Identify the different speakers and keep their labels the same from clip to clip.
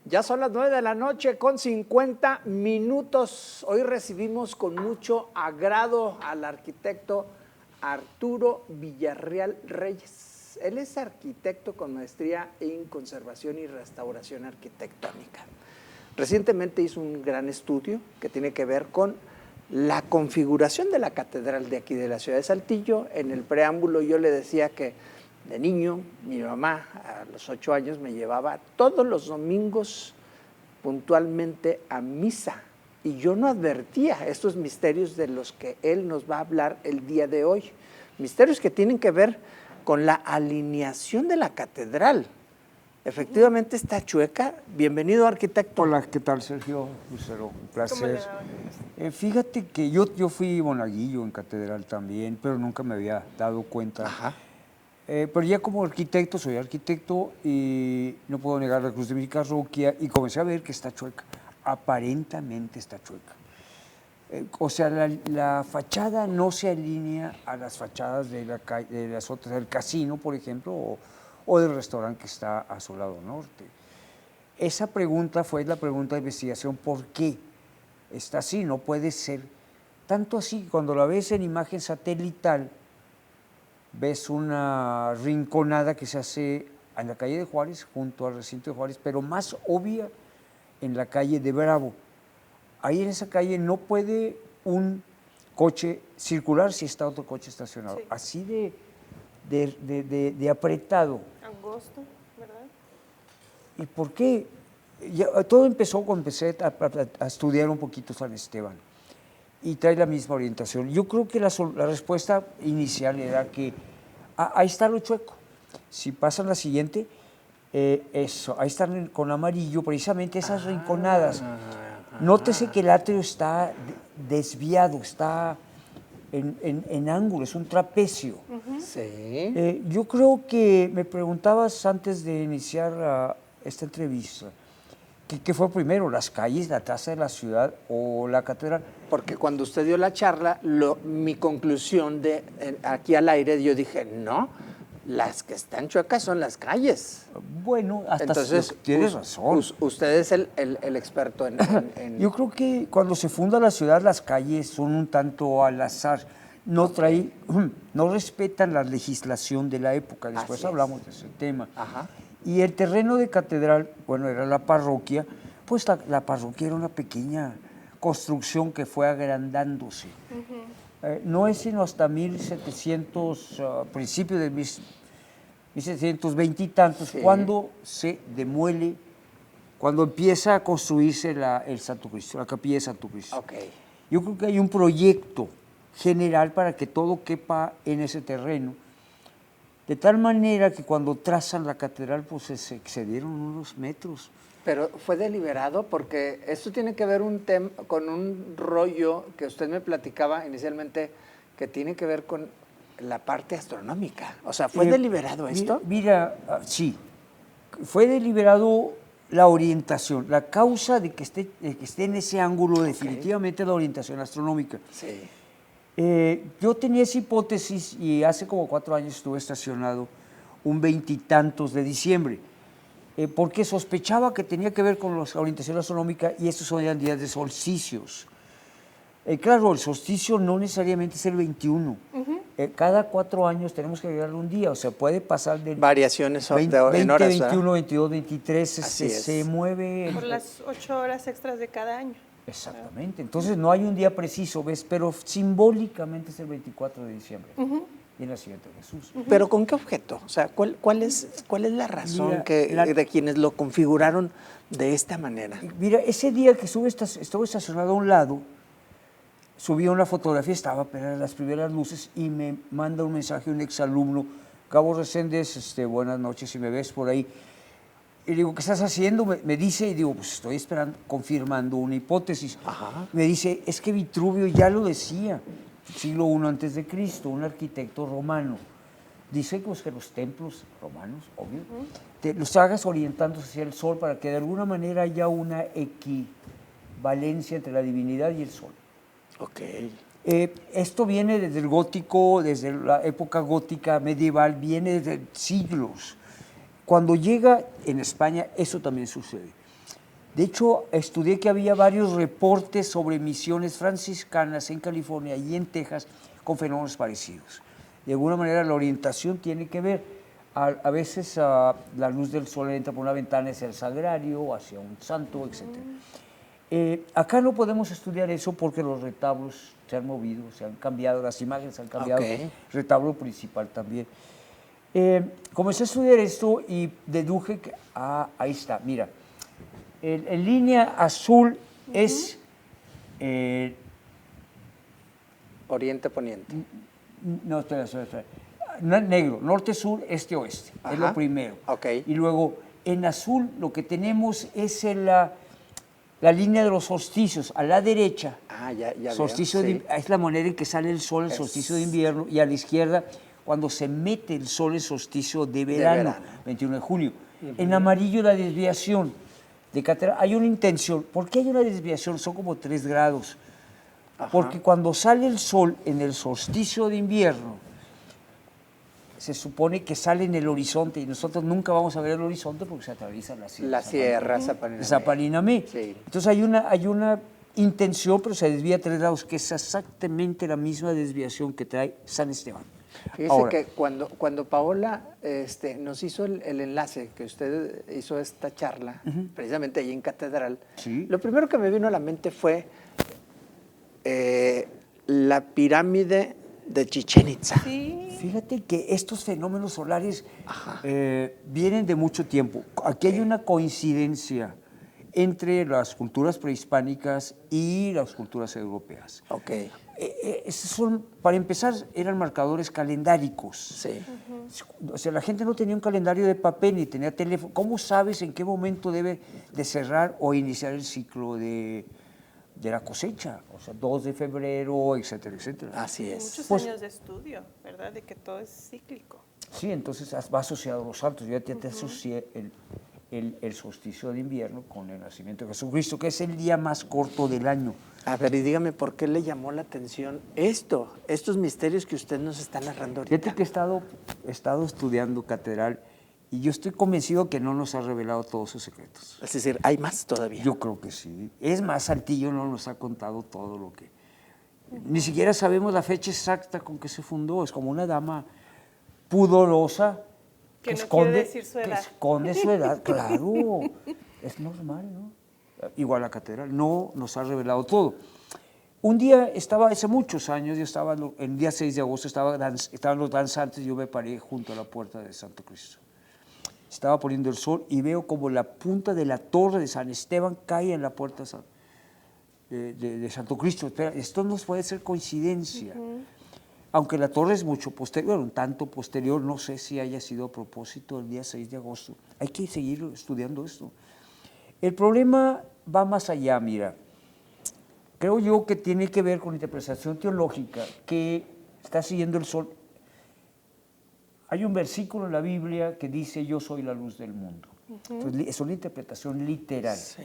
Speaker 1: Ya son las 9 de la noche con 50 minutos. Hoy recibimos con mucho agrado al arquitecto Arturo Villarreal Reyes. Él es arquitecto con maestría en conservación y restauración arquitectónica. Recientemente hizo un gran estudio que tiene que ver con la configuración de la catedral de aquí de la ciudad de Saltillo. En el preámbulo yo le decía que de niño, mi mamá a los 8 años me llevaba todos los domingos puntualmente a misa y yo no advertía estos misterios de los que él nos va a hablar el día de hoy. Misterios que tienen que ver con la alineación de la catedral. Efectivamente está chueca. Bienvenido, arquitecto.
Speaker 2: Hola, ¿qué tal, Sergio? Lucero, un placer. Fíjate que yo fui monaguillo en catedral también, pero nunca me había dado cuenta.
Speaker 1: Ajá.
Speaker 2: Pero ya como arquitecto, soy arquitecto y no puedo negar la cruz de mi parroquia y comencé a ver que está chueca, aparentemente está chueca. O sea, la fachada no se alinea a las fachadas de las otras, del casino, por ejemplo, o del restaurante que está a su lado norte. Esa pregunta fue la pregunta de investigación, ¿por qué está así? No puede ser. Tanto así, cuando la ves en imagen satelital, ves una rinconada que se hace en la calle de Juárez, junto al recinto de Juárez, pero más obvia en la calle de Bravo. Ahí en esa calle no puede un coche circular si está otro coche estacionado. Sí. Así de apretado.
Speaker 3: Angosto, ¿verdad?
Speaker 2: ¿Y por qué? Todo empezó cuando empecé a estudiar un poquito San Esteban y trae la misma orientación. Yo creo que la respuesta inicial era que ahí está lo chueco. Si pasan la siguiente, eso, ahí están con amarillo, precisamente esas rinconadas. Nótese que el atrio está desviado, está en ángulo, es un trapecio.
Speaker 1: Sí.
Speaker 2: Yo creo que me preguntabas antes de iniciar esta entrevista, ¿qué fue primero, las calles, la traza de la ciudad o la catedral?
Speaker 1: Porque cuando usted dio la charla, mi conclusión de aquí al aire, yo dije, no, las que están chuecas son las calles.
Speaker 2: Bueno, hasta
Speaker 1: entonces
Speaker 2: tienes razón.
Speaker 1: Usted es el experto en...
Speaker 2: Yo creo que cuando se funda la ciudad, las calles son un tanto al azar. No respetan la legislación de la época. Después hablamos de ese tema.
Speaker 1: Ajá.
Speaker 2: Y el terreno de catedral, bueno, era la parroquia, pues la parroquia era una pequeña construcción que fue agrandándose. No es sino hasta 1700, principios de 1720 y tantos, sí, cuando se demuele, cuando empieza a construirse el Santo Cristo, la capilla de Santo Cristo.
Speaker 1: Okay.
Speaker 2: Yo creo que hay un proyecto general para que todo quepa en ese terreno, de tal manera que cuando trazan la catedral, pues se excedieron unos metros.
Speaker 1: Pero fue deliberado porque esto tiene que ver con un rollo que usted me platicaba inicialmente que tiene que ver con la parte astronómica. O sea, ¿fue deliberado esto?
Speaker 2: Mira, sí, fue deliberado la orientación, la causa de que esté en ese ángulo, definitivamente la orientación astronómica.
Speaker 1: Sí.
Speaker 2: Yo tenía esa hipótesis y hace como 4 años estuve estacionado un 20 y tantos de diciembre, porque sospechaba que tenía que ver con la orientación astronómica y estos eran días de solsticios. Claro, el solsticio no necesariamente es el 21. Cada 4 años tenemos que agregarle un día, o sea, puede pasar de
Speaker 1: variaciones
Speaker 2: 20,
Speaker 1: en horas,
Speaker 2: 21, 22, 23, se mueve.
Speaker 3: Por las 8 horas extras de cada año.
Speaker 2: Exactamente, entonces no hay un día preciso, ¿ves? Pero simbólicamente es el 24 de diciembre, y en la siguiente Jesús.
Speaker 1: ¿Pero con qué objeto? O sea, ¿cuál es la razón de quienes lo configuraron de esta manera?
Speaker 2: Mira, ese día que estuve estacionado a un lado, subí una fotografía, estaba apenas las primeras luces y me manda un mensaje un exalumno, Gabo Reséndez, buenas noches, si me ves por ahí. Y digo, ¿qué estás haciendo? Me dice, y digo, pues estoy esperando, confirmando una hipótesis.
Speaker 1: Ajá.
Speaker 2: Me dice, es que Vitruvio ya lo decía, siglo I antes de Cristo, un arquitecto romano. Dice pues, que los templos romanos, obvio, los hagas orientándose hacia el sol para que de alguna manera haya una equivalencia entre la divinidad y el sol.
Speaker 1: Ok.
Speaker 2: Esto viene desde el gótico, desde la época gótica medieval, viene desde siglos. Cuando llega en España, eso también sucede. De hecho, estudié que había varios reportes sobre misiones franciscanas en California y en Texas con fenómenos parecidos. De alguna manera la orientación tiene que ver, a veces la luz del sol entra por una ventana hacia el sagrario, hacia un santo, etc. Acá no podemos estudiar eso porque los retablos se han movido, se han cambiado, las imágenes han cambiado, el retablo principal también. Comencé a estudiar esto y deduje que, ahí está, mira, en línea azul es
Speaker 1: Oriente, poniente.
Speaker 2: no, espera. Negro, norte, sur, este, oeste.
Speaker 1: Ajá.
Speaker 2: Es lo primero.
Speaker 1: Ok.
Speaker 2: Y luego, en azul, lo que tenemos es la línea de los solsticios. A la derecha,
Speaker 1: Ya
Speaker 2: solsticio
Speaker 1: veo, sí.
Speaker 2: es la manera en que sale el sol, el solsticio de invierno. Y a la izquierda, cuando se mete el sol, el solsticio de verano, 21 de julio. En amarillo, la desviación de catedral. Hay una intención. ¿Por qué hay una desviación? Son como 3 grados.
Speaker 1: Ajá.
Speaker 2: Porque cuando sale el sol en el solsticio de invierno, se supone que sale en el horizonte y nosotros nunca vamos a ver el horizonte porque se atraviesa la sierra.
Speaker 1: La sierra Zapalinamé.
Speaker 2: Zapalinamé.
Speaker 1: Sí.
Speaker 2: Entonces hay una intención, pero se desvía 3 grados, que es exactamente la misma desviación que trae San Esteban.
Speaker 1: Fíjese
Speaker 2: Ahora,
Speaker 1: que cuando Paola nos hizo el enlace, que usted hizo esta charla, precisamente ahí en Catedral,
Speaker 2: Sí.
Speaker 1: lo primero que me vino a la mente fue la pirámide de Chichén Itzá.
Speaker 3: Sí.
Speaker 2: fíjate que estos fenómenos solares vienen de mucho tiempo. Aquí hay una coincidencia entre las culturas prehispánicas y las culturas europeas.
Speaker 1: Ok,
Speaker 2: Esos son, para empezar, eran marcadores calendáricos.
Speaker 1: sí.
Speaker 2: O sea, la gente no tenía un calendario de papel ni tenía teléfono. ¿Cómo sabes en qué momento debe de cerrar o iniciar el ciclo de la cosecha? O sea, 2 de febrero, etcétera, etcétera.
Speaker 1: Así es.
Speaker 3: Muchos
Speaker 2: Pues-
Speaker 3: años de estudio, ¿verdad? De que todo es cíclico.
Speaker 2: Sí, entonces va asociado a los santos. Yo ya te asocié el solsticio de invierno con el nacimiento de Jesucristo, que es el día más corto del año.
Speaker 1: A ver, y dígame, ¿por qué le llamó la atención estos misterios que usted nos está narrando ahorita?
Speaker 2: Fíjate que he estado estudiando catedral y yo estoy convencido que no nos ha revelado todos sus secretos.
Speaker 1: Es decir, hay más todavía.
Speaker 2: Yo creo que sí. Es más, Saltillo no nos ha contado todo lo que... Ni siquiera sabemos la fecha exacta con que se fundó. Es como una dama pudorosa
Speaker 3: Que no quiere decir su edad.
Speaker 2: Que esconde su edad, claro. Es normal, ¿no? Igual la catedral, no nos ha revelado todo. Un día estaba, hace muchos años, yo estaba, el día 6 de agosto, estaban los danzantes y yo me paré junto a la puerta de Santo Cristo. Estaba poniendo el sol y veo como la punta de la torre de San Esteban cae en la puerta de Santo Cristo. Espera, esto no puede ser coincidencia. Aunque la torre es mucho posterior, un tanto posterior, no sé si haya sido a propósito el día 6 de agosto. Hay que seguir estudiando esto. El problema va más allá, mira. Creo yo que tiene que ver con la interpretación teológica que está siguiendo el sol. Hay un versículo en la Biblia que dice, yo soy la luz del mundo. Entonces, es una interpretación literal.
Speaker 1: Sí.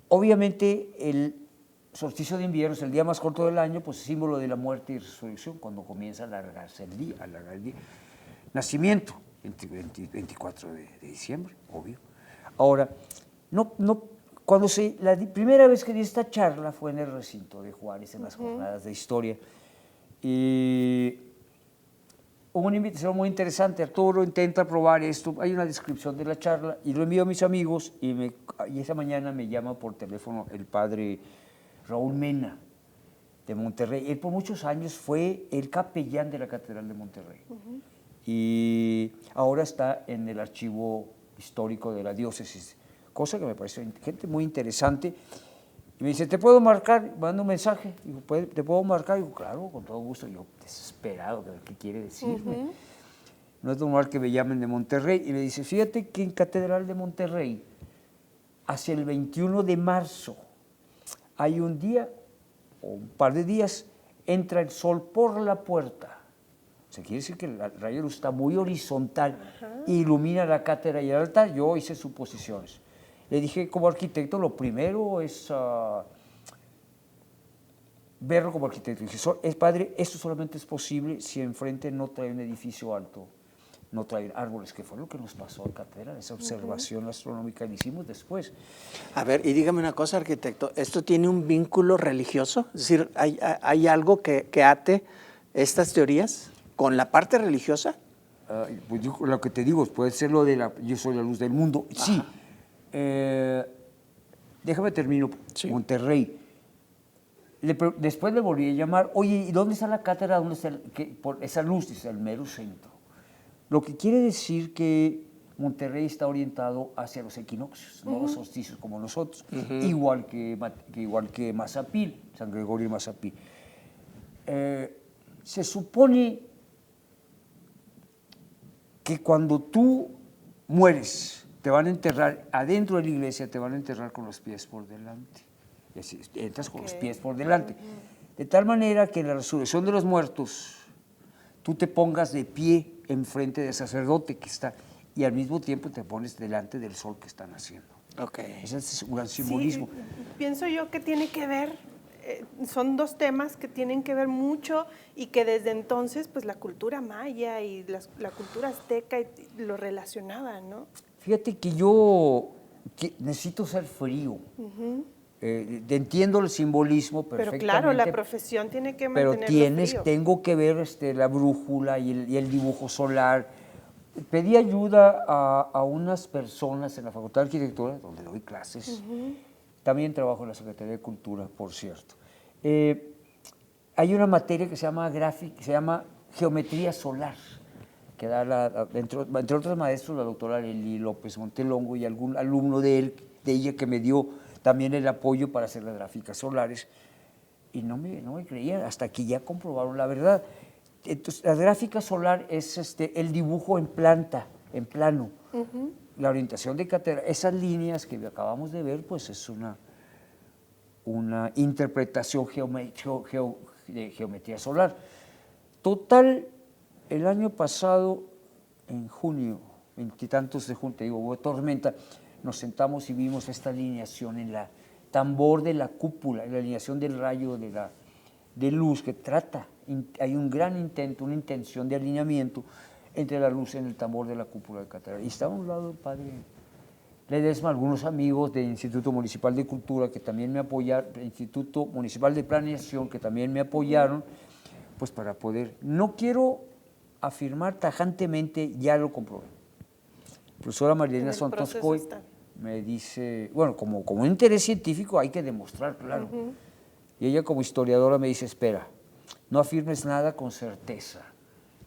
Speaker 2: Obviamente, el solsticio de invierno es el día más corto del año, pues es símbolo de la muerte y resurrección, cuando comienza a alargarse el día, Nacimiento, 24 de diciembre, obvio. Ahora, la primera vez que di esta charla fue en el recinto de Juárez, en las jornadas de historia, y hubo una invitación muy interesante. Arturo intenta probar esto, hay una descripción de la charla, y lo envío a mis amigos, y esa mañana me llama por teléfono el padre Raúl Mena, de Monterrey. Él por muchos años fue el capellán de la Catedral de Monterrey. Y ahora está en el archivo histórico de la diócesis, cosa que me pareció gente muy interesante. Y me dice, ¿te puedo marcar? Manda un mensaje. Digo, ¿te puedo marcar? Digo, claro, con todo gusto. Yo, desesperado, ¿qué quiere decirme? No es normal que me llamen de Monterrey. Y me dice, fíjate que en Catedral de Monterrey, hacia el 21 de marzo, hay un día, o un par de días, entra el sol por la puerta. O sea, quiere decir que el rayo de luz está muy horizontal, ilumina la cátedra y el altar. Yo hice suposiciones. Le dije, como arquitecto, lo primero es verlo como arquitecto. Dije, padre, esto solamente es posible si enfrente no trae un edificio alto. no traer árboles, que fue lo que nos pasó en catedral, esa observación astronómica la hicimos después.
Speaker 1: A ver, y dígame una cosa, arquitecto, ¿esto tiene un vínculo religioso? Es decir, ¿hay algo que ate estas teorías con la parte religiosa?
Speaker 2: Pues yo, lo que te digo, puede ser lo de yo soy la luz del mundo. Ajá. Sí. Déjame termino. Sí. Monterrey. Después le volví a llamar, oye, ¿y dónde está la cátedra? ¿Dónde está esa luz? Dice, el mero centro. Lo que quiere decir que Monterrey está orientado hacia los equinoccios, no los solsticios como nosotros, igual que Mazapil, San Gregorio y Mazapil. Se supone que cuando tú mueres, te van a enterrar, adentro de la iglesia te van a enterrar con los pies por delante. Y así, entras con los pies por delante. De tal manera que en la resurrección de los muertos, tú te pongas de pie enfrente del sacerdote que está, y al mismo tiempo te pones delante del sol que están haciendo.
Speaker 1: Okay.
Speaker 2: Ese es un gran simbolismo.
Speaker 3: Sí, pienso yo que tiene que ver, son dos temas que tienen que ver mucho y que desde entonces pues la cultura maya y la cultura azteca lo relacionaban, ¿no?
Speaker 2: Fíjate que yo necesito ser frío. Entiendo el simbolismo perfectamente.
Speaker 3: Pero claro, la profesión tiene que mantenerlo frío.
Speaker 2: Tengo que ver la brújula y el dibujo solar. Pedí ayuda a unas personas en la Facultad de Arquitectura, donde doy clases. También trabajo en la Secretaría de Cultura, por cierto. Hay una materia que se llama geometría solar, que da entre otros maestros la doctora Lely López Montelongo y algún alumno de ella que me dio también el apoyo para hacer las gráficas solares, y no me creían, hasta que ya comprobaron la verdad. Entonces, la gráfica solar es el dibujo en planta, en plano. La orientación de catedral, esas líneas que acabamos de ver, pues es una interpretación de geometría solar. Total, el año pasado, en junio, veintitantos de junio, te digo, hubo tormenta, nos sentamos y vimos esta alineación en la tambor de la cúpula, en la alineación del rayo de luz que hay un gran intento, una intención de alineamiento entre la luz en el tambor de la cúpula de catedral. Y estaba a un lado el padre Ledesma, algunos amigos del Instituto Municipal de Cultura que también me apoyaron, el Instituto Municipal de Planeación que también me apoyaron, pues para poder. No quiero afirmar tajantemente, ya lo comprobé. La profesora Marilena Sontoscoy me dice, bueno, como un interés científico hay que demostrar, claro. Y ella como historiadora me dice, espera, no afirmes nada con certeza.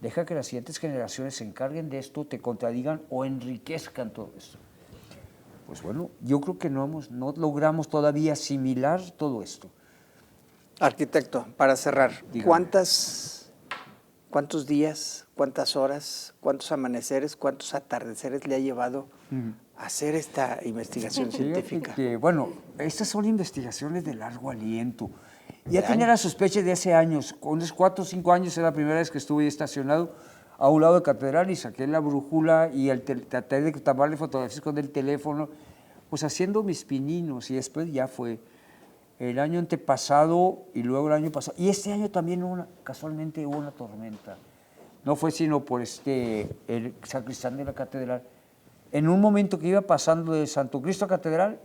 Speaker 2: Deja que las siguientes generaciones se encarguen de esto, te contradigan o enriquezcan todo esto. Pues bueno, yo creo que no logramos todavía asimilar todo esto.
Speaker 1: Arquitecto, para cerrar, ¿cuántos días, cuántas horas, cuántos amaneceres, cuántos atardeceres le ha llevado a hacer esta investigación científica?
Speaker 2: Bueno, estas son investigaciones de largo aliento. Ya tenía la sospecha de hace años, con unos 4 o 5 años era la primera vez que estuve estacionado a un lado de catedral y saqué la brújula y traté de tomarle fotografías con el teléfono, pues haciendo mis pininos, y después ya fue el año antepasado y luego el año pasado. Y este año también casualmente hubo una tormenta. No fue sino por el sacristán de la catedral. En un momento que iba pasando de Santo Cristo a catedral,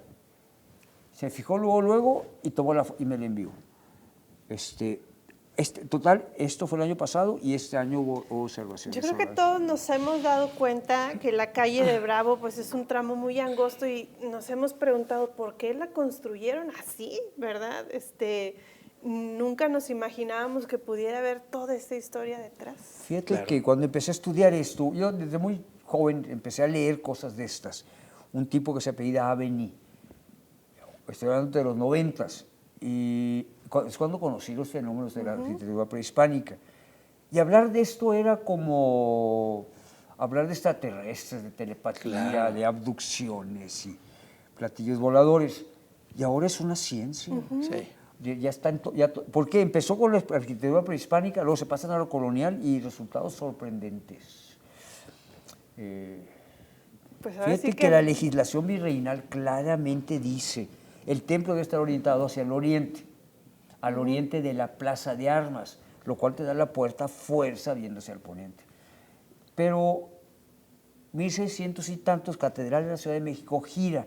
Speaker 2: se fijó luego y tomó y me la envió. Total, esto fue el año pasado y este año hubo observaciones.
Speaker 3: Yo creo que todos nos hemos dado cuenta que la calle de Bravo pues es un tramo muy angosto y nos hemos preguntado por qué la construyeron así, ¿verdad? Nunca nos imaginábamos que pudiera haber toda esta historia detrás.
Speaker 2: Fíjate que cuando empecé a estudiar esto, yo desde muy joven empecé a leer cosas de estas. Un tipo que se apellida Aveni, estoy hablando de los 90s, y es cuando conocí los fenómenos de la arquitectura prehispánica. Y hablar de esto era como hablar de extraterrestres, de telepatía, de abducciones y platillos voladores. Y ahora es una ciencia. Sí. Ya está porque empezó con la arquitectura prehispánica, luego se pasa a lo colonial y resultados sorprendentes.
Speaker 3: Pues
Speaker 2: fíjate que la legislación virreinal claramente dice el templo debe estar orientado hacia el oriente, al oriente de la plaza de armas, lo cual te da la puerta fuerza viéndose al poniente. Pero 1600 y tantos, Catedral de la Ciudad de México gira,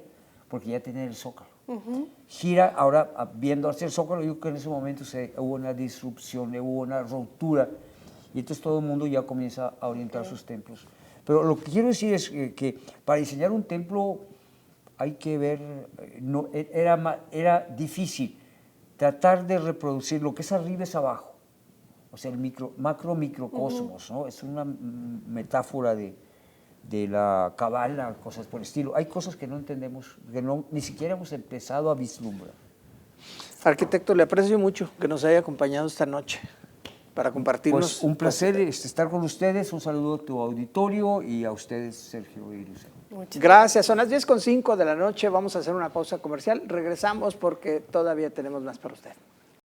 Speaker 2: porque ya tiene el Zócalo. Gira, ahora viendo hacia el Zócalo, yo creo que en ese momento hubo una disrupción, hubo una ruptura, y entonces todo el mundo ya comienza a orientar sus templos. Pero lo que quiero decir es que para diseñar un templo hay que ver, no, era difícil tratar de reproducir lo que es arriba es abajo, o sea, el macro-microcosmos, ¿no? Es una metáfora de la cabala, cosas por el estilo. Hay cosas que no entendemos, que ni siquiera hemos empezado a vislumbrar.
Speaker 1: Arquitecto, le aprecio mucho que nos haya acompañado esta noche para compartirnos.
Speaker 2: Pues un placer estar con ustedes, un saludo a tu auditorio y a ustedes, Sergio y Lucero.
Speaker 1: Gracias, son las 10:05 de la noche, vamos a hacer una pausa comercial, regresamos porque todavía tenemos más para usted.